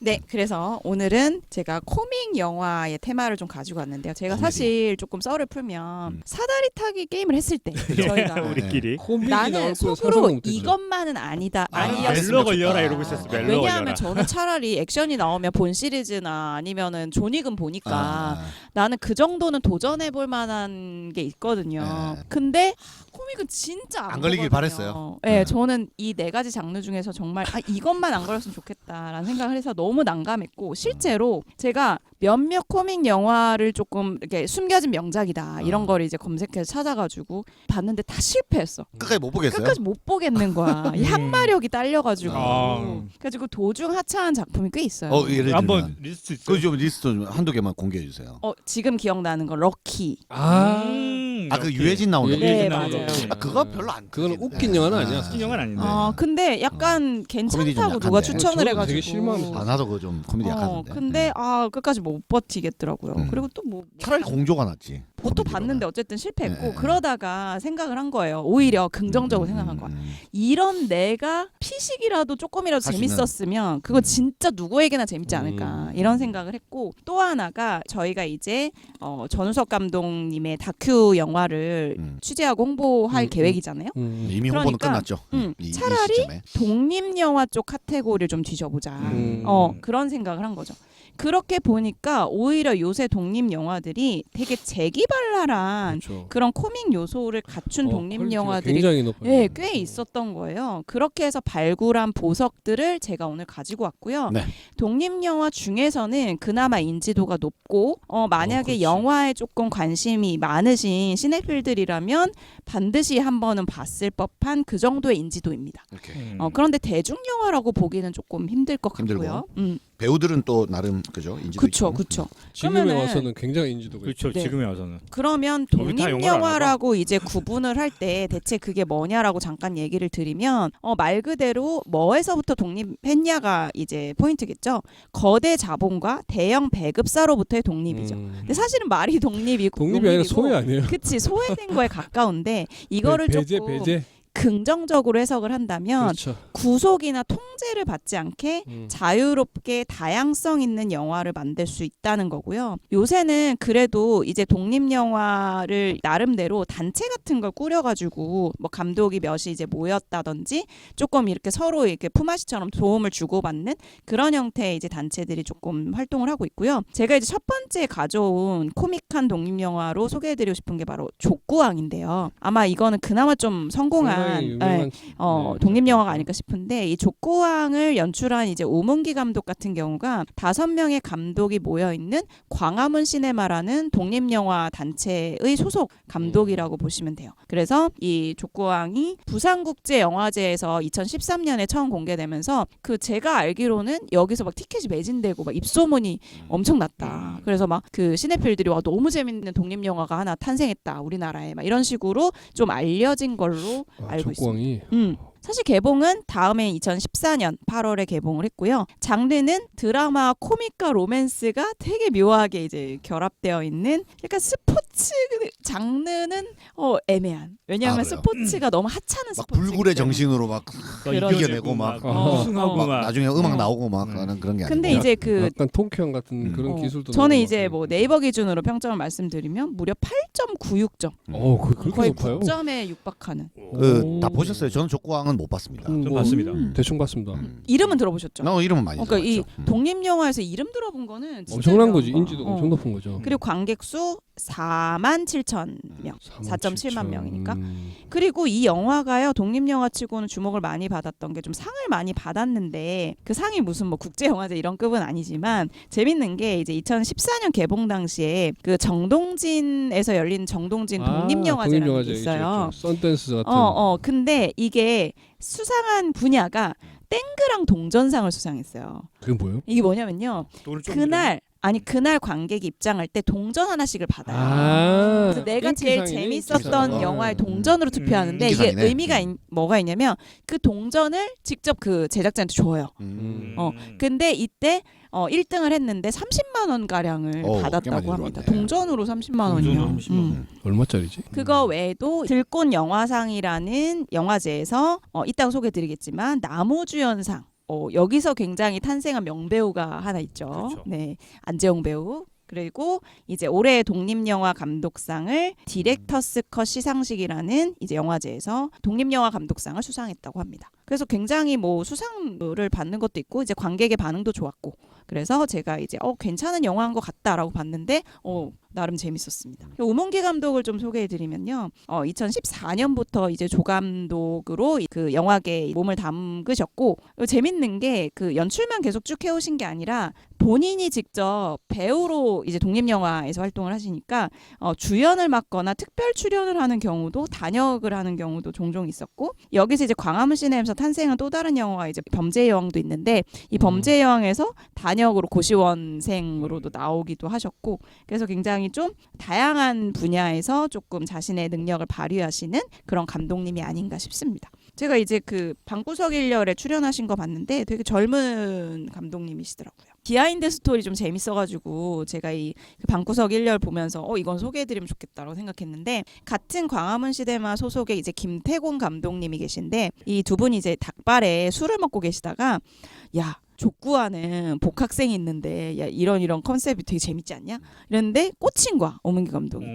네, 그래서 오늘은 제가 코믹 영화의 테마를 좀 가지고 왔는데요. 제가 사실 조금 썰을 풀면 사다리 타기 게임을 했을 때 저희가 우리끼리 나는 속으로 이것만은 아니다, 아니었으면 멜로 걸려라 이러고 있었어. 멜로 걸려라. 왜냐하면 저는 차라리 액션이 나오면 본 시리즈나 아니면은 존윅은 보니까 나는 그 정도는 도전해볼 만한 게 있거든요. 근데 코믹은 진짜 안 걸리길 바랬어요. 네, 저는 이 네 가지 장르 중에서 정말 이것만 안 걸렸으면 좋겠다라는 생각을 해서 너무 난감했고 실제로 제가 몇몇 코믹 영화를 조금 이렇게 숨겨진 명작이다 이런 걸 이제 검색해서 찾아가지고 봤는데 다 실패했어. 끝까지 못 보겠어요? 끝까지 못 보겠는 거야. 이 항마력이 딸려가지고. 그래가지고 도중 하차한 작품이 꽤 있어요. 예를 들면 한번 리스트 있어요. 좀 리스트 좀 한두 개만 공개해 주세요. 지금 기억나는 건 럭키. 그 유해진 나오는 네, 나오는 맞아요. 거. 그거 별로 안. 그건 웃긴 영화는 아니야. 웃긴 영화는 아닌데. 근데 약간 코미디 좀 괜찮다고 누가 약한데. 추천을 저도 해가지고. 되게 실망했어요. 나도 그거 좀 코미디 약하던데. 근데 끝까지 못 버티겠더라고요. 그리고 또 뭐 차라리 공조가 낫지. 그것도 봤는데 어쨌든 실패했고 그러다가 생각을 한 거예요. 오히려 긍정적으로 생각한 거야. 이런 내가 피식이라도 조금이라도 할 수 있는. 재밌었으면 그거 진짜 누구에게나 재밌지 않을까 이런 생각을 했고 또 하나가 저희가 이제 전우석 감독님의 다큐 영화를 취재하고 홍보할 계획이잖아요. 이미 홍보는 그러니까, 끝났죠. 이 차라리 시점에. 독립영화 쪽 카테고리를 좀 뒤져보자. 그런 생각을 한 거죠. 그렇게 보니까 오히려 요새 독립 영화들이 되게 재기발랄한 그렇죠. 그런 코믹 요소를 갖춘 독립 영화들이 굉장히 높아요. 꽤 있었던 거예요. 그렇게 해서 발굴한 보석들을 제가 오늘 가지고 왔고요. 네. 독립 영화 중에서는 그나마 인지도가 높고 만약에 그렇지. 영화에 조금 관심이 많으신 시네필들이라면 반드시 한 번은 봤을 법한 그 정도의 인지도입니다. 이렇게. 그런데 대중 영화라고 보기는 조금 힘들 것 같고요. 배우들은 또 나름 그죠? 인지도 그렇죠, 있고. 그렇죠. 지금에 그러면은- 와서는 굉장히 인지도가 그렇죠. 네. 지금에 와서는. 그러면 거의 다 독립 영어를 안 영화라고 이제 구분을 할 때 대체 그게 뭐냐라고 잠깐 얘기를 드리면 말 그대로 뭐에서부터 독립했냐가 이제 포인트겠죠. 거대 자본과 대형 배급사로부터의 독립이죠. 근데 사실은 말이 독립이 독립이 아니라 소외 아니에요? 그치, 소외된 거에 가까운데 이거를 배제 조금 배제. 긍정적으로 해석을 한다면 그렇죠. 구속이나 통제를 받지 않게 자유롭게 다양성 있는 영화를 만들 수 있다는 거고요. 요새는 그래도 이제 독립 영화를 나름대로 단체 같은 걸 꾸려가지고 뭐 감독이 몇이 이제 모였다든지 조금 이렇게 서로 이렇게 품앗이처럼 도움을 주고받는 그런 형태의 이제 단체들이 조금 활동을 하고 있고요. 제가 이제 첫 번째 가져온 코믹한 독립 영화로 소개해드리고 싶은 게 바로 족구왕인데요. 아마 이거는 그나마 좀 성공한 유명한 독립 영화가 아닐까 싶은데 이 족구왕을 연출한 이제 오문기 감독 같은 경우가 5명의 감독이 모여 있는 광화문 시네마라는 독립 영화 단체의 소속 감독이라고 보시면 돼요. 그래서 이 족구왕이 부산국제영화제에서 2013년에 처음 공개되면서 그 제가 알기로는 여기서 막 티켓이 매진되고 막 입소문이 엄청 났다. 그래서 막 그 시네필들이 와 너무 재밌는 독립 영화가 하나 탄생했다 우리나라에 막 이런 식으로 좀 알려진 걸로 알고 족구왕이 있습니다. 사실 개봉은 다음해 2014년 8월에 개봉을 했고요. 장르는 드라마, 코믹과 로맨스가 되게 묘하게 이제 결합되어 있는 약간 스포츠 장르는 애매한. 왜냐하면 그래요? 스포츠가 너무 하찮은 막 스포츠. 불굴의 정신으로 막 이겨내고 막 우승하고 막 나중에 음악 나오고 막 하는 그런 게 아니고. 근데 이제 그 약간 통쾌한 같은 그런 기술도 저는 나오고 이제 막. 뭐 네이버 기준으로 평점을 말씀드리면 무려 8.96점. 그렇게 거의 높아요? 9점에 육박하는. 다 보셨어요? 저는 족구왕은 못 봤습니다. 좀 봤습니다. 대충 봤습니다. 이러면 들어보셨죠? 나 이름은 많이 그러니까 이 들어봤죠. 독립 영화에서 이름 들어본 거는 진짜 엄청난 유명한 거지. 거야. 인지도가 엄청 높은 거죠. 그리고 관객 수 47,000명, 4.7만 명이니까. 그리고 이 영화가요 독립 영화치고는 주목을 많이 받았던 게 좀 상을 많이 받았는데 그 상이 무슨 뭐 국제 영화제 이런 급은 아니지만 재밌는 게 이제 2014년 개봉 당시에 그 정동진에서 열린 정동진 독립 영화제라는 게 있어요. 썬댄스 같은. 근데 이게 수상한 분야가 땡그랑 동전상을 수상했어요. 그게 뭐예요? 이게 뭐냐면요. 그날 관객이 입장할 때 동전 하나씩을 받아요. 그래서 내가 제일 인기상이네, 재밌었던 인기상. 영화의 동전으로 투표하는데 이게 인기상이네. 의미가 뭐가 있냐면 그 동전을 직접 그 제작자한테 줘요. 근데 이때 1등을 했는데 30만 원 가량을 꽤 많이 받았다고 합니다. 들어왔네. 동전으로 30만 원이요. 동전으로 30만 원. 얼마짜리지? 그거 외에도 들꽃 영화상이라는 영화제에서 이따가 소개드리겠지만 나무주연상 여기서 굉장히 탄생한 명배우가 하나 있죠. 그렇죠. 네, 안재홍 배우. 그리고 이제 올해 독립영화 감독상을 디렉터스 컷 시상식이라는 이제 영화제에서 독립영화 감독상을 수상했다고 합니다. 그래서 굉장히 뭐 수상을 받는 것도 있고 이제 관객의 반응도 좋았고 그래서 제가 이제 괜찮은 영화인 것 같다라고 봤는데 나름 재밌었습니다. 우몽기 감독을 좀 소개해드리면요, 2014년부터 이제 조감독으로 그 영화계에 몸을 담그셨고 재밌는 게 그 연출만 계속 쭉 해오신 게 아니라 본인이 직접 배우로 이제 독립영화에서 활동을 하시니까 주연을 맡거나 특별 출연을 하는 경우도 단역을 하는 경우도 종종 있었고 여기서 이제 광화문 시내에서 탄생한 또 다른 영화가 이제 범죄의 여왕도 있는데 이 범죄의 여왕에서 단역으로 고시원생으로도 나오기도 하셨고 그래서 굉장히 좀 다양한 분야에서 조금 자신의 능력을 발휘하시는 그런 감독님이 아닌가 싶습니다. 제가 이제 그 방구석 일렬에 출연하신 거 봤는데 되게 젊은 감독님이시더라고요. 비하인드 스토리 좀 재밌어가지고 제가 이 방구석 일렬 보면서 이건 소개해드리면 좋겠다라고 생각했는데 같은 광화문 시네마 소속의 이제 김태곤 감독님이 계신데 이 두 분이 이제 닭발에 술을 먹고 계시다가 야 족구하는 복학생이 있는데 야 이런 컨셉이 되게 재밌지 않냐? 이랬는데 꽂힌 거야 오문기 감독이.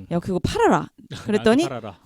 야 그거 팔아라. 그랬더니 팔아라.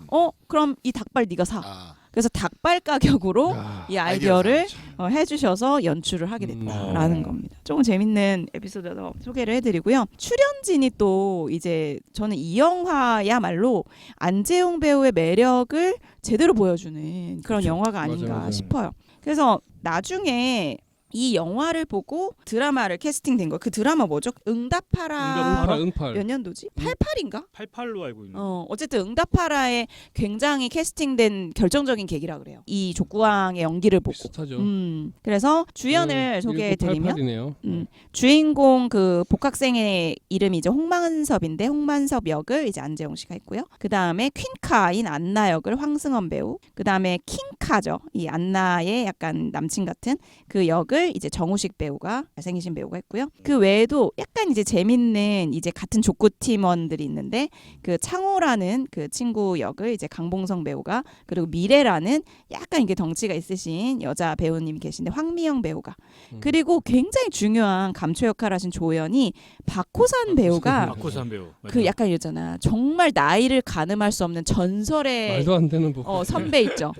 그럼 이 닭발 네가 사. 아, 그래서 닭발 가격으로 야, 이 아이디어를 아이디어가 해주셔서 연출을 하게 됐다라는 겁니다. 조금 재밌는 에피소드도 소개를 해드리고요. 출연진이 또 이제 저는 이 영화야말로 안재홍 배우의 매력을 제대로 보여주는 그런 그렇죠. 영화가 아닌가 맞아요. 싶어요. 그래서 나중에 이 영화를 보고 드라마를 캐스팅된 거. 그 드라마 뭐죠? 응답하라. 응팔. 몇 년도지? 88인가? 88로 알고 있는. 어쨌든 응답하라에 굉장히 캐스팅된 결정적인 계기라 그래요. 이 족구왕의 연기를 보고. 비슷하죠. 그래서 주연을 소개해드리면 1988이네요. 주인공 그 복학생의 이름이 이제 홍만섭인데 홍만섭 역을 이제 안재홍 씨가 했고요. 그 다음에 퀸카인 안나 역을 황승헌 배우. 그 다음에 킹카죠. 이 안나의 약간 남친 같은 그 역을 이제 정우식 배우가 잘생기신 배우가 했고요. 그 외에도 약간 이제 재밌는 이제 같은 족구 팀원들이 있는데 그 창호라는 그 친구 역을 이제 강봉성 배우가 그리고 미래라는 약간 이게 덩치가 있으신 여자 배우님이 계신데 황미영 배우가 그리고 굉장히 중요한 감초 역할을 하신 조연이 박호산 배우가 박호산 배우. 그 약간 이러잖아. 정말 나이를 가늠할 수 없는 전설의 말도 안 되는 부 선배 있죠.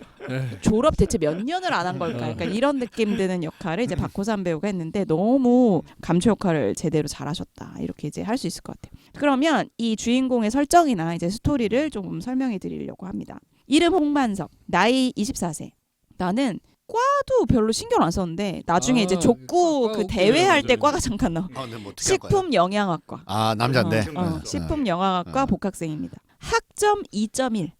졸업 대체 몇 년을 안 한 걸까? 약간 이런 느낌 드는 역할을 이제 박호산 배우가 했는데 너무 감초 역할을 제대로 잘하셨다. 이렇게 이제 할 수 있을 것 같아요. 그러면 이 주인공의 설정이나 이제 스토리를 조금 설명해 드리려고 합니다. 이름 홍만섭, 나이 24세. 나는 과도 별로 신경 안 썼는데 나중에 이제 족구 그 대회 할 때 과가 잠깐 나와. 근데 뭐 어떻게 할 거야? 식품 영양학과. 아 남자인데. 식품 영양학과 복학생입니다. 학점 2.1.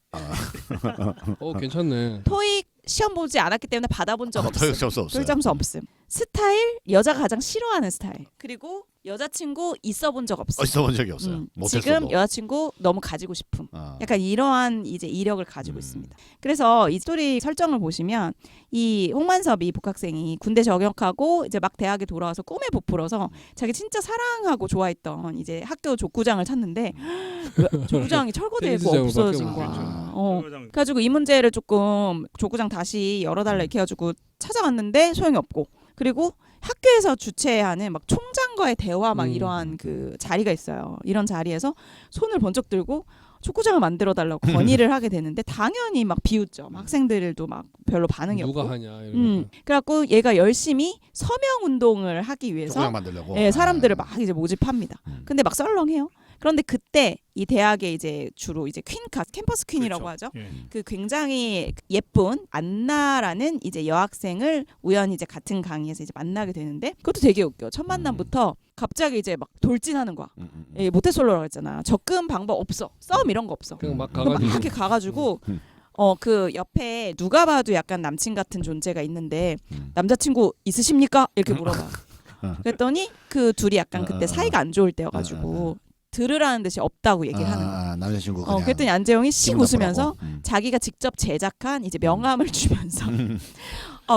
괜찮네. 토익 시험 보지 않았기 때문에 받아본 적 없음. 토익 점수 없어요. 토익 점수 없음. 스타일 여자가 가장 싫어하는 스타일. 그리고 여자친구 있어본 적 없음. 있어본 적이 없어요. 못했어도. 지금 여자친구 너무 가지고 싶음. 약간 이러한 이제 이력을 가지고 있습니다. 그래서 이 스토리 설정을 보시면 이 홍만섭이 복학생이 군대 전역하고 이제 막 대학에 돌아와서 꿈에 부풀어서 자기 진짜 사랑하고 좋아했던 이제 학교 족구장을 찾는데 족구장이 철거되고 없어진 거야. 그래가지고 이 문제를 조금 족구장 다시 열어달라 이렇게 해가지고 찾아갔는데 소용이 없고 그리고 학교에서 주최하는 막 총장과의 대화 막 이러한 그 자리가 있어요. 이런 자리에서 손을 번쩍 들고 축구장을 만들어 달라고 건의를 하게 되는데 당연히 막 비웃죠. 학생들도 막 별로 반응이 없고. 누가 하냐. 이러면서. 그래갖고 얘가 열심히 서명 운동을 하기 위해서 족구장 만들려고. 사람들을 막 이제 모집합니다. 근데 막 썰렁해요. 그런데 그때 이 대학에 이제 주로 이제 퀸카 캠퍼스 퀸이라고 그렇죠. 하죠. 예. 그 굉장히 예쁜 안나라는 이제 여학생을 우연히 이제 같은 강의에서 이제 만나게 되는데 그것도 되게 웃겨. 첫 만남부터 갑자기 이제 막 돌진하는 거야. 모태솔로라고 했잖아. 접근 방법 없어. 싸움 이런 거 없어. 그냥 막 막 가가지고. 이렇게 가가지고 그 옆에 누가 봐도 약간 남친 같은 존재가 있는데 남자친구 있으십니까? 이렇게 물어봐. 그랬더니 그 둘이 약간 그때 사이가 안 좋을 때여가지고 들으라는 듯이 없다고 얘기를 하는 거야. 남자친구 그냥. 그랬더니 안재홍이 씩 기분 웃으면서 나쁘라고. 자기가 직접 제작한 이제 명함을 주면서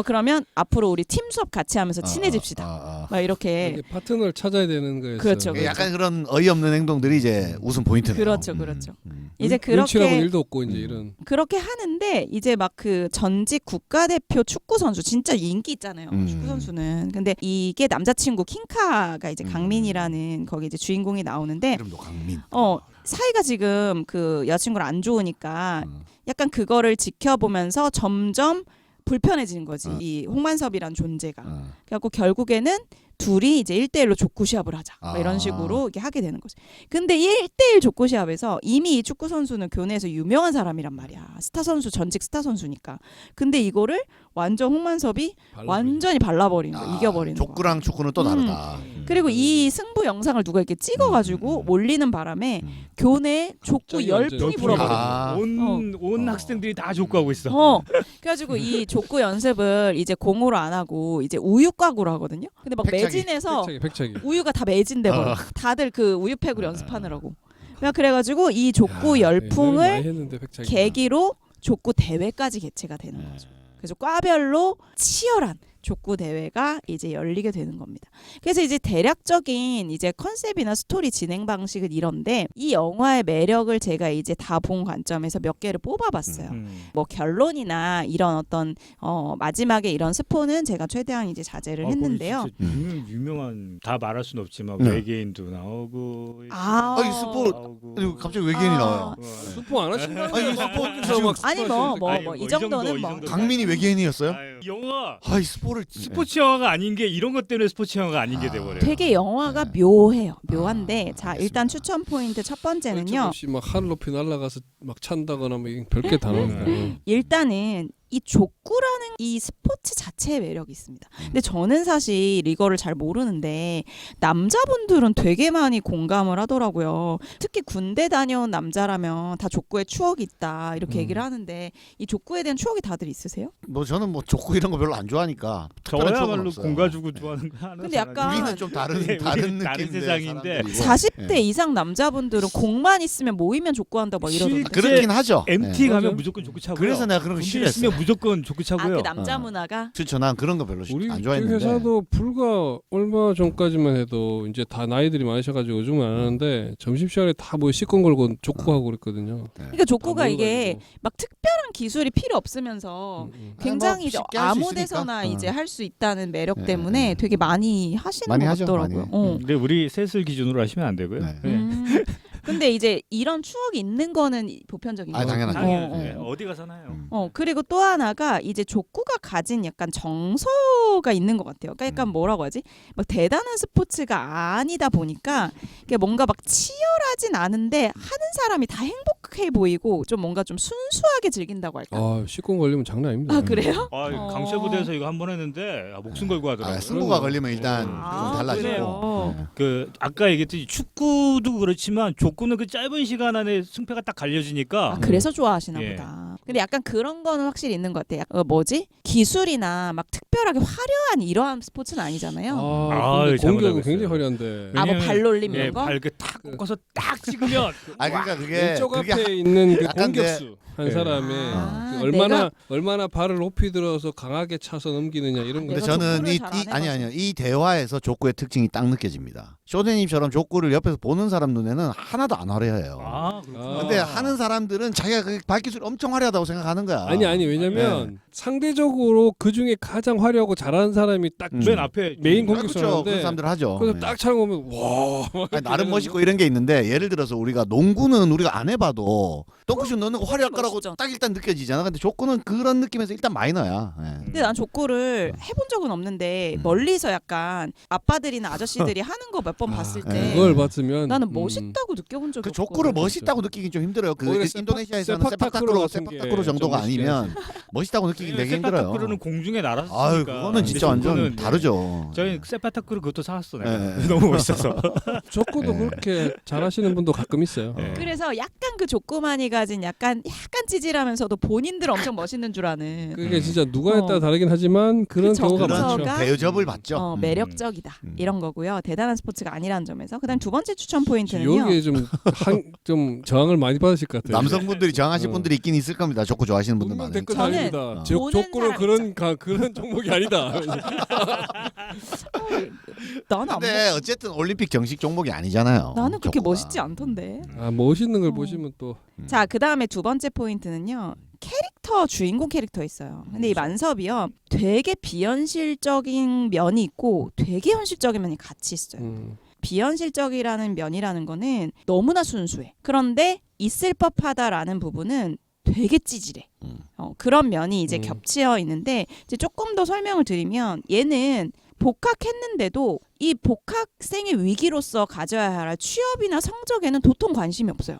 그러면 앞으로 우리 팀 수업 같이 하면서 친해집시다. 막 이렇게. 이게 파트너를 찾아야 되는 거였어요. 그렇죠. 약간 그런 어이없는 행동들이 이제 웃음 포인트네요. 그렇죠. 그렇죠. 이제 눈치라고 그렇게 일도 없고 이제 이런. 그렇게 하는데 이제 막 그 전직 국가대표 축구 선수 진짜 인기 있잖아요. 축구 선수는. 근데 이게 남자친구 킹카가 이제 강민이라는 거기 이제 주인공이 나오는데 이름도 강민. 사이가 지금 그 여자친구랑 안 좋으니까 약간 그거를 지켜보면서 점점 불편해지는 거지. 이 홍만섭이란 존재가. 그래갖고 결국에는 둘이 이제 1대1로 족구 시합을 하자. 뭐 이런 식으로 이렇게 하게 되는 거지. 근데 1대1 족구 시합에서 이미 이 축구 선수는 교내에서 유명한 사람이란 말이야. 스타 선수, 전직 스타 선수니까. 근데 이거를 완전 홍만섭이 완전히 발라버린 거, 이겨버리는 거. 족구랑 축구는 또 다르다. 그리고 이 승부 영상을 누가 이렇게 찍어가지고 올리는 바람에 교내 족구 열풍이 불어버려. 온 학생들이 다 족구하고 있어. 그래가지고 이 족구 연습을 이제 공으로 안 하고 이제 우유곽으로 하거든요. 근데 막 매진해서 백차기. 우유가 다 매진돼 버려. 다들 그 우유팩으로 연습하느라고. 그래가지고 이 족구 열풍을 계기로 족구 대회까지 개최가 되는 거죠. 그래서 과별로 치열한 족구 대회가 이제 열리게 되는 겁니다. 그래서 이제 대략적인 이제 컨셉이나 스토리 진행 방식은 이런데 이 영화의 매력을 제가 이제 다 본 관점에서 몇 개를 뽑아봤어요. 뭐 결론이나 이런 어떤 마지막에 이런 스포는 제가 최대한 이제 자제를 했는데요. 유명한 다 말할 수는 없지만 외계인도 나오고. 이 스포 갑자기 외계인이 나와요. 스포 안 하신다. 아니 스포 아니 뭐 이 정도는 뭐 강민이 외계인이었어요? 영화. 이 스포를 스포츠 영화가 아닌 게 이런 것 때문에 스포츠 영화가 아닌 게 돼버려요. 되게 영화가 묘해요. 묘한데 자 일단 추천 포인트 첫 번째는요. 없이 막 하늘 높이 날아가서 막 찬다거나 뭐 별게 다 나오니까. 일단은 이 족구라는 이 스포츠 자체의 매력이 있습니다. 근데 저는 사실 이거를 잘 모르는데 남자분들은 되게 많이 공감을 하더라고요. 특히 군대 다녀온 남자라면 다 족구에 추억이 있다 이렇게 얘기를 하는데 이 족구에 대한 추억이 다들 있으세요? 뭐 저는 뭐 족구 이런 거 별로 안 좋아하니까 저야말로 공 가지고 좋아하는 거 하는. 근데 약간 우리는 좀 다른 느낌인데 세상인데 40대 이상 남자분들은 공만 있으면 모이면 족구한다 막 이러던데. 그렇긴 하죠. MT 가면 맞아요. 무조건 족구 차고요. 그래서 내가 그런 거 싫어했어. 무조건 족구 차고요. 그 남자 문화가? 그렇죠. 난 그런 거 별로 우리 안 좋아했는데. 회사도 불과 얼마 전까지만 해도 이제 다 나이들이 많으셔가지고 요즘은 안 하는데 점심시간에 다 뭐 시권 걸고 족구하고 그랬거든요. 그러니까 족구가 이게 막 특별한 기술이 필요 없으면서 굉장히 이제 아무 데서나 이제 할 수 있다는 매력 때문에 되게 많이 하시는 것 같더라고요. 근데 우리 셋을 기준으로 하시면 안 되고요. 근데 이제 이런 추억이 있는 거는 보편적인 거예요. 당연하죠. 어디 가서나요. 그리고 또 하나가 이제 족구가 가진 약간 정서가 있는 것 같아요. 그러니까 약간 뭐라고 하지? 막 대단한 스포츠가 아니다 보니까 뭔가 막 치열하진 않은데 하는 사람이 다 행복해 보이고 좀 뭔가 좀 순수하게 즐긴다고 할까? 시권 걸리면 장난 아닙니다. 그래요? 강철부대에서 이거 한 번 했는데 목숨 걸고 하더라고요. 승부가 걸리면 일단 좀 달라지고. 아까 얘기했듯이 축구도 그렇지만 족구는 그 짧은 시간 안에 승패가 딱 갈려지니까. 그래서 좋아하시나 보다. 근데 약간 그런 거는 확실히 있는 것 같아요. 기술이나 막 특별하게 화려한 이러한 스포츠는 아니잖아요. 공격은 굉장히 화려한데. 뭐 발놀림 이런 거? 발 딱 꺾어서 딱 찍으면. 그러니까 그게 왼쪽 앞에 있는 그 약간 공격수 한 사람의 얼마나 발을 높이 들어서 강하게 차서 넘기느냐 이런 거. 근데 저는 이 대화에서 족구의 특징이 딱 느껴집니다. 쇼대님처럼 족구를 옆에서 보는 사람 눈에는 하나도 안 화려해요. 근데 하는 사람들은 자기가 그 발기술이 엄청 화려하다고 생각하는 거야. 아니 왜냐면 상대적으로 그 중에 가장 화려하고 잘하는 사람이 딱 맨 앞에 메인 공격수인데 그런 사람들 하죠. 그래서 딱 차는 거 보면 와. 나름 멋있고 이런 게 있는데 예를 들어서 우리가 농구는 우리가 안 해봐도 덩크슛 넣는 거 화려할 거라고 딱 일단 느껴지잖아. 근데 족구는 그런 느낌에서 일단 마이너야. 근데 난 족구를 해본 적은 없는데 멀리서 약간 아빠들이나 아저씨들이 하는 거 몇 번 봤을 때 그걸 봤으면 나는 멋있다고 느껴본 적이 그 없고. 족구를 멋있다고 느끼긴 좀 힘들어요. 그 인도네시아에서는 세팍타크로 정도가 아니면 멋있다고 느끼긴 되게 힘들어요. 세팍타크로는 공중에 날았으니까. 그거는 진짜 완전 다르죠. 저희 세팍타크로 그것도 사왔어 내가. 너무 멋있어서. 족구도 그렇게 잘하시는 분도 가끔 있어요. 그래서 약간 그 족구만이 가진 약간 찌질하면서도 본인들 엄청 멋있는 줄 아는. 그게 진짜 누가에 따라 다르긴 하지만 그런 경우가 많죠. 대접을 받죠. 매력적이다 이런 거고요. 대단한 스포츠가 아니라는 점에서. 그다음 두 번째 추천 포인트는요. 여기에 좀 저항을 많이 받으실 것 같아요. 남성분들이 저항하실 분들이 있긴 있을 겁니다. 죄송합니다. 족구 좋아하시는 분들 분명 많으니까. 댓글 저는 달립니다. 보는 족구는 그런 종목이 아니다. 나는 안 근데 어쨌든 올림픽 정식 종목이 아니잖아요. 나는 그렇게 족구가. 멋있지 않던데. 아 멋있는 걸 보시면 또 자, 그다음에 두 번째 포인트는요. 캐릭터 주인공 캐릭터 있어요. 근데 이 만섭이요. 되게 비현실적인 면이 있고 되게 현실적인 면이 같이 있어요. 비현실적이라는 면이라는 거는 너무나 순수해. 그런데 있을 법하다라는 부분은 되게 찌질해. 그런 면이 이제 겹쳐 있는데 이제 조금 더 설명을 드리면 얘는 복학했는데도 이 복학생의 위기로서 가져야 할 취업이나 성적에는 도통 관심이 없어요.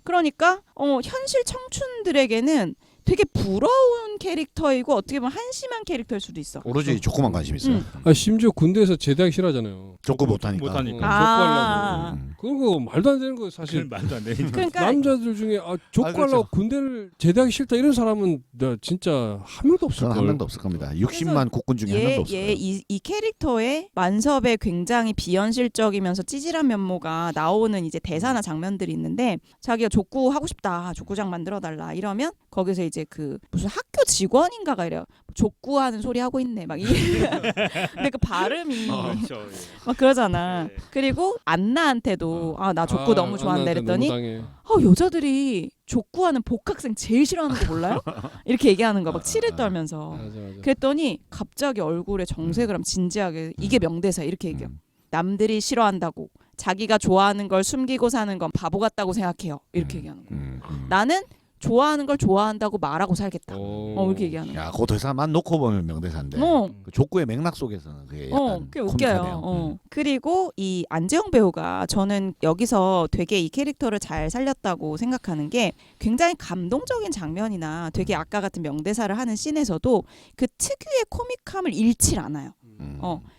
그러니까 현실 청춘들에게는 되게 부러운 캐릭터이고 어떻게 보면 한심한 캐릭터일 수도 있어. 오로지 족구만 관심 있어요. 아, 심지어 군대에서 제대하기 싫어하잖아요. 족구 못하니까. 못하니까. 아. 족구하려고. 그거 말도 안 되는 거예요 사실. 말도 안 돼. 그러니까 남자들 중에 족구하려고 그렇죠. 군대를 제대하기 싫다 이런 사람은 나 진짜 한 명도 없을 저는 걸. 한 명도 없을 겁니다. 60만 국군 중에 한 명도 없을 거예요. 이 캐릭터의 만섭의 굉장히 비현실적이면서 찌질한 면모가 나오는 이제 대사나 장면들이 있는데 자기가 족구 하고 싶다, 족구장 만들어 달라 이러면 거기서 이제 그 무슨 학교 직원인가가 이래요. 족구하는 소리 하고 있네 막 근데 그 발음이 그렇죠. 막 그러잖아. 네. 그리고 안나한테도 나 족구 너무 좋아한다 안나한테 이랬더니 너무 당해. 여자들이 족구하는 복학생 제일 싫어하는 거 몰라요? 이렇게 얘기하는 거 막 치를 떨면서. 맞아. 그랬더니 갑자기 얼굴에 정색을 하면 진지하게 이게 명대사 이렇게 얘기해요. 남들이 싫어한다고 자기가 좋아하는 걸 숨기고 사는 건 바보 같다고 생각해요. 이렇게 얘기하는 거예요. 나는 좋아하는 걸 좋아한다고 말하고 살겠다. 이렇게 얘기하는 거예요. 야, 그 대사만 놓고 보면 명대사인데. 그 족구의 맥락 속에서는 그게 약간 꽤 웃겨요. 코믹하네요. 그리고 이 안재영 배우가 저는 여기서 되게 이 캐릭터를 잘 살렸다고 생각하는 게 굉장히 감동적인 장면이나 되게 아까 같은 명대사를 하는 씬에서도 그 특유의 코믹함을 잃질 않아요.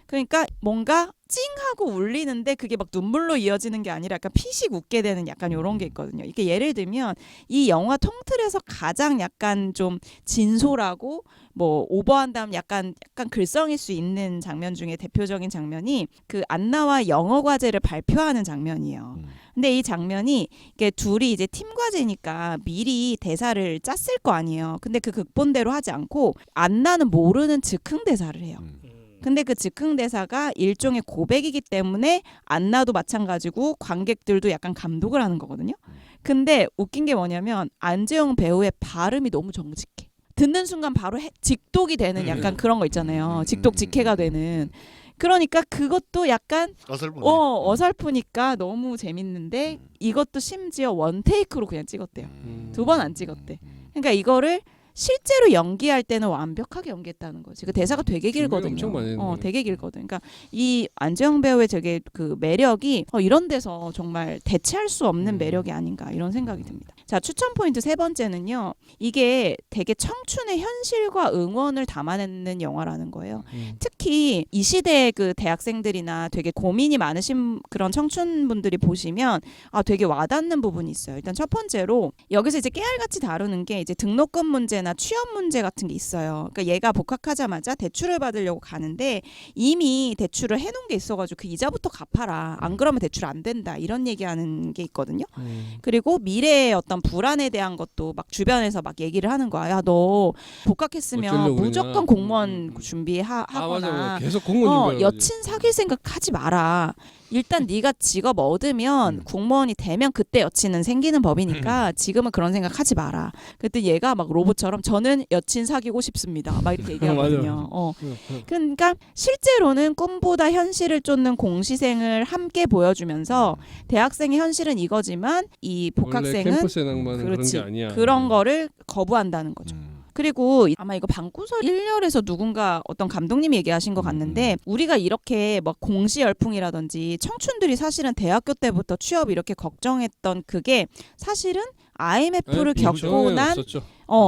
그러니까 뭔가 찡하고 울리는데 그게 막 눈물로 이어지는 게 아니라 약간 피식 웃게 되는 약간 이런 게 있거든요. 이게 예를 들면 이 영화 통틀에서 가장 약간 좀 진솔하고 뭐 오버한다면 약간 글썽일 수 있는 장면 중에 대표적인 장면이 그 안나와 영어 과제를 발표하는 장면이에요. 근데 이 장면이 이게 둘이 이제 팀 과제니까 미리 대사를 짰을 거 아니에요. 근데 그 극본대로 하지 않고 안나는 모르는 즉흥 대사를 해요. 근데 그 즉흥 대사가 일종의 고백이기 때문에 안나도 마찬가지고 관객들도 약간 감독을 하는 거거든요. 근데 웃긴 게 뭐냐면 안재영 배우의 발음이 너무 정직해. 듣는 순간 바로 직독이 되는 약간 그런 거 있잖아요. 직독 직해가 되는. 그러니까 그것도 약간 어설프네. 어설프니까 너무 재밌는데 이것도 심지어 원테이크로 그냥 찍었대요. 2번 안 찍었대. 그러니까 이거를 실제로 연기할 때는 완벽하게 연기했다는 거지. 그 대사가 되게 길거든요. 엄청 많이 했네. 되게 길거든. 그러니까 이 안재영 배우의 되게 그 매력이 이런 데서 정말 대체할 수 없는 매력이 아닌가 이런 생각이 듭니다. 자, 추천 포인트 세 번째는요. 이게 되게 청춘의 현실과 응원을 담아내는 영화라는 거예요. 특히 이 시대의 그 대학생들이나 되게 고민이 많으신 그런 청춘분들이 보시면 되게 와닿는 부분이 있어요. 일단 첫 번째로 여기서 이제 깨알같이 다루는 게 이제 등록금 문제나 취업 문제 같은 게 있어요. 그러니까 얘가 복학하자마자 대출을 받으려고 가는데 이미 대출을 해놓은 게 있어가지고 그 이자부터 갚아라. 안 그러면 대출 안 된다. 이런 얘기하는 게 있거든요. 그리고 미래의 어떤 불안에 대한 것도 막 주변에서 막 얘기를 하는 거야. 야, 너 복학했으면 어쩌려고 무조건 그러냐. 공무원 준비하거나 맞아. 계속 공무원 준비하지. 여친 사귈 생각하지 마라. 일단 네가 직업 얻으면 공무원이 되면 그때 여친은 생기는 법이니까 지금은 그런 생각하지 마라. 그때 얘가 막 로봇처럼 저는 여친 사귀고 싶습니다. 막 이렇게 얘기하거든요. 그러니까 실제로는 꿈보다 현실을 쫓는 공시생을 함께 보여주면서 대학생의 현실은 이거지만 이 복학생은 캠퍼스의 낭만은 그런 게 아니야. 그런 거를 거부한다는 거죠. 그리고 아마 이거 방구석 1열에서 누군가 어떤 감독님이 얘기하신 것 같는데 우리가 이렇게 막 공시 열풍이라든지 청춘들이 사실은 대학교 때부터 취업 이렇게 걱정했던 그게 사실은 IMF를 겪고 난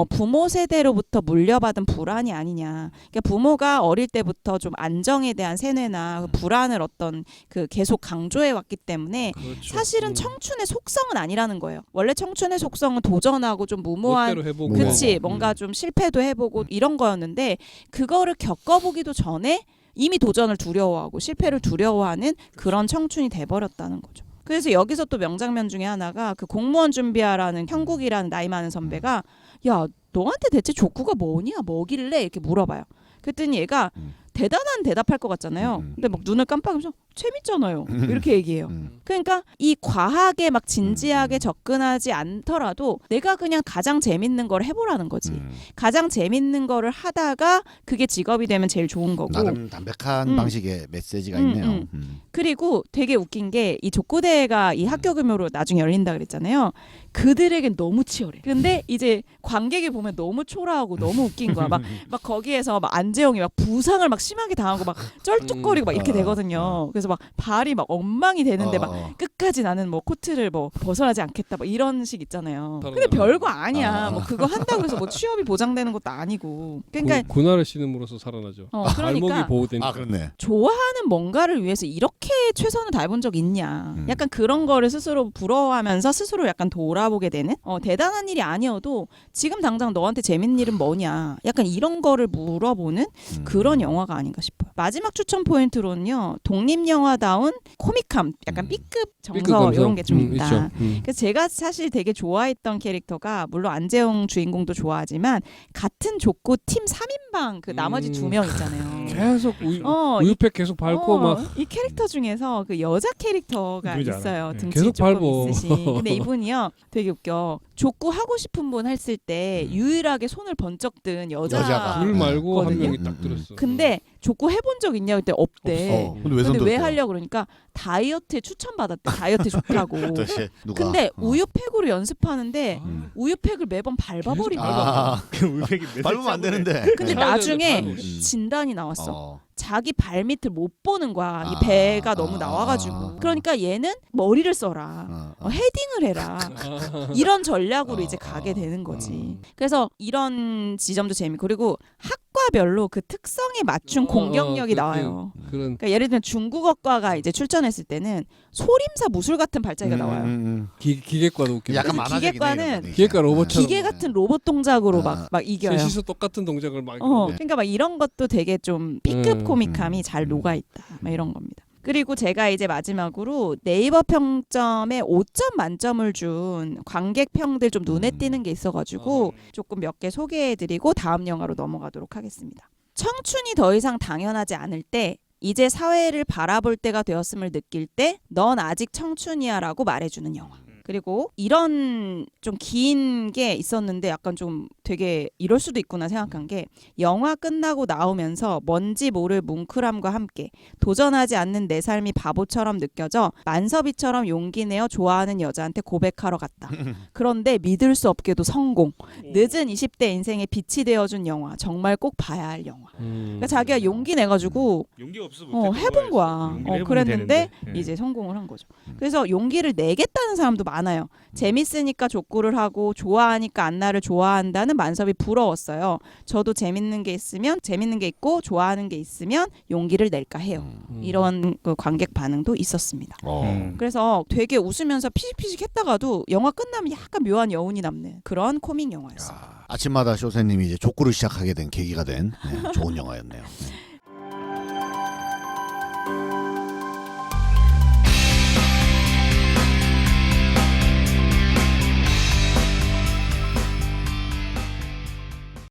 부모 세대로부터 물려받은 불안이 아니냐. 그러니까 부모가 어릴 때부터 좀 안정에 대한 세뇌나 불안을 어떤 그 계속 강조해 왔기 때문에 그렇죠. 사실은 청춘의 속성은 아니라는 거예요. 원래 청춘의 속성은 도전하고 좀 무모한 멋대로 해보고. 그치 뭔가 좀 실패도 해보고 이런 거였는데 그거를 겪어보기도 전에 이미 도전을 두려워하고 실패를 두려워하는 그런 청춘이 돼버렸다는 거죠. 그래서 여기서 또 명장면 중에 하나가 그 공무원 준비하라는 형국이라는 나이 많은 선배가 야 너한테 대체 족구가 뭐냐 뭐길래 이렇게 물어봐요. 그랬더니 얘가 대단한 대답할 것 같잖아요. 근데 막 눈을 깜빡이면서 재밌잖아요. 이렇게 얘기해요. 그러니까 이 과하게 막 진지하게 접근하지 않더라도 내가 그냥 가장 재밌는 걸 해보라는 거지. 가장 재밌는 거를 하다가 그게 직업이 되면 제일 좋은 거고. 나름 담백한 방식의 메시지가 있네요. 그리고 되게 웃긴 게 이 족구대회가 이 학교 규모로 나중에 열린다 그랬잖아요. 그들에겐 너무 치열해. 근데 이제 관객이 보면 너무 초라하고 너무 웃긴 거야. 막 거기에서 막 안재영이 막 부상을 막 심하게 당하고 막 쩔뚝거리고 막 이렇게 되거든요. 그래서 막 발이 막 엉망이 되는데 막 끝까지 나는 뭐 코트를 뭐 벗어나지 않겠다 뭐 이런 식 있잖아요. 근데 별거 아니야. 뭐 그거 한다고 해서 뭐 취업이 보장되는 것도 아니고. 그러니까 군화를 신음으로써 살아나죠. 발목이 그러니까 보호되니까. 그렇네. 좋아하는 뭔가를 위해서 이렇게 최선을 다해본 적 있냐. 약간 그런 거를 스스로 부러워하면서 스스로 약간 돌아보게 되는 대단한 일이 아니어도 지금 당장 너한테 재밌는 일은 뭐냐. 약간 이런 거를 물어보는 그런 영화가 아닌가 싶어요. 마지막 추천 포인트로는요. 독립영화다운 코믹함, 약간 B급 정서 이런 게 좀 있다. 그래서 제가 사실 되게 좋아했던 캐릭터가 물론 안재영 주인공도 좋아하지만 같은 족구 팀 3인방 그 나머지 2명 있잖아요. 계속 우유팩 계속 밟고 막 이 캐릭터 중에서 그 여자 캐릭터가 누군지 있어요. 알아요. 등치 계속 조금 밟어. 있으신. 근데 이분이요 되게 웃겨. 족구 하고 싶은 분 했을 때 유일하게 손을 번쩍 든 여자가. 둘 말고 한 거든요. 명이 딱 들었어. 근데 족구 해본 적 있냐 그때 없대. 근데 왜 근데 왜 손들었대요? 하려고 그러니까 다이어트에 추천받았대. 다이어트 좋다고. 도대체 누가? 근데 우유팩으로 연습하는데 음. 우유팩을 매번 밟아버린 거야. 아, 그 우백이 몇 밟으면 안 되는데. 근데 밟아야 나중에 되는데 진단이 나왔어. 어. 자기 발밑을 못 보는 거야. 이 아, 배가 너무 아, 나와가지고. 아. 그러니까 얘는 머리를 써라. 헤딩을 해라. 이런 전략으로 이제 가게 되는 거지. 그래서 이런 지점도 재밌고 그리고 학과별로 그 특성에 맞춘 공격력이 나와요. 그런 그러니까 예를 들면 중국어과가 이제 출전했을 때는 소림사 무술 같은 발자기가 나와요. 기계과도 웃기네. 약간 그래서 만화적이네. 기계과는 이런 분위기. 기계과 로봇처럼 기계 같은 로봇 동작으로 아. 막 이겨요. 셋이서 똑같은 동작을 막 그러니까 막 이런 것도 되게 좀 B급 코믹함이 잘 녹아 있다. 막 이런 겁니다. 그리고 제가 이제 마지막으로 네이버 평점에 5점 만점을 준 관객 평들 좀 눈에 띄는 게 있어가지고 조금 몇 개 소개해드리고 다음 영화로 넘어가도록 하겠습니다. 청춘이 더 이상 당연하지 않을 때 이제 사회를 바라볼 때가 되었음을 느낄 때 넌 아직 청춘이야라고 말해주는 영화. 그리고 이런 좀 긴 게 있었는데 약간 좀 되게 이럴 수도 있구나 생각한 게 영화 끝나고 나오면서 뭔지 모를 뭉클함과 함께 도전하지 않는 내 삶이 바보처럼 느껴져 만섭이처럼 용기 내어 좋아하는 여자한테 고백하러 갔다. 그런데 믿을 수 없게도 성공. 늦은 20대 인생에 빛이 되어준 영화. 정말 꼭 봐야 할 영화. 그러니까 자기가 용기 내가지고 용기가 없어 못 해본 거야. 그랬는데 되는데. 이제 성공을 한 거죠. 그래서 용기를 내겠다는 사람도 많아요. 재밌으니까 족구를 하고 좋아하니까 안나를 좋아한다는 만섭이 부러웠어요. 저도 재밌는 게 있으면 재밌는 게 있고 좋아하는 게 있으면 용기를 낼까 해요. 이런 그 관객 반응도 있었습니다. 그래서 되게 웃으면서 피식피식 했다가도 영화 끝나면 약간 묘한 여운이 남는 그런 코믹 영화였어요. 아침마다 쇼세님이 이제 족구를 시작하게 된 계기가 된 좋은 영화였네요.